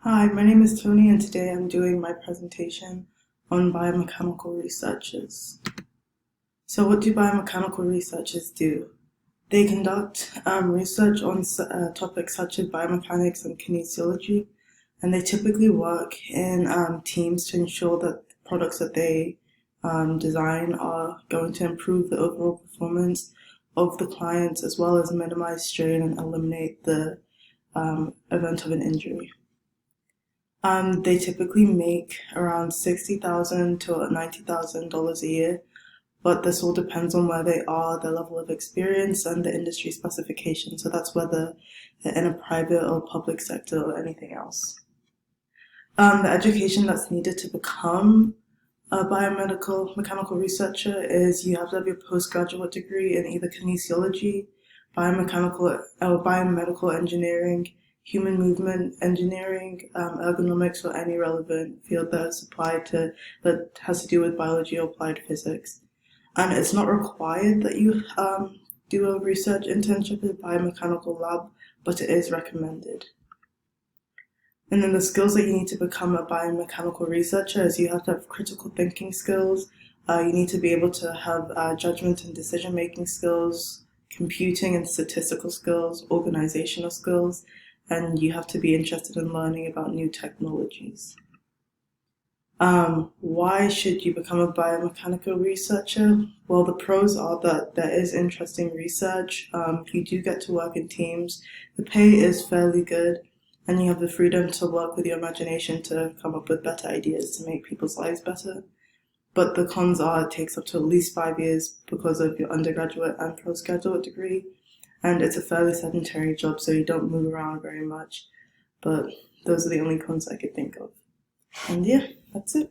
Hi, my name is Tony, and today I'm doing my presentation on biomechanical researchers. So what do biomechanical researchers do? They conduct research on topics such as biomechanics and kinesiology, and they typically work in teams to ensure that the products that they design are going to improve the overall performance of the clients as well as minimize strain and eliminate the event of an injury. They typically make around $60,000 to $90,000 a year, but this all depends on where they are, their level of experience, and the industry specification. So that's whether they're in a private or public sector or anything else. The education that's needed to become a biomedical mechanical researcher is you have to have your postgraduate degree in either kinesiology, biomechanical or biomedical engineering, human movement engineering, ergonomics, or any relevant field that has to do with biology or applied physics. And it's not required that you do a research internship in a biomechanical lab, but it is recommended. And then the skills that you need to become a biomechanical researcher is you have to have critical thinking skills. You need to be able to have judgment and decision-making skills, computing and statistical skills, organizational skills, and you have to be interested in learning about new technologies. Why should you become a biomechanical researcher? Well, the pros are that there is interesting research. You do get to work in teams. The pay is fairly good, and you have the freedom to work with your imagination to come up with better ideas to make people's lives better. But the cons are it takes up to at least 5 years because of your undergraduate and postgraduate degree, and it's a fairly sedentary job, so you don't move around very much. But those are the only cons I could think of. And yeah, that's it.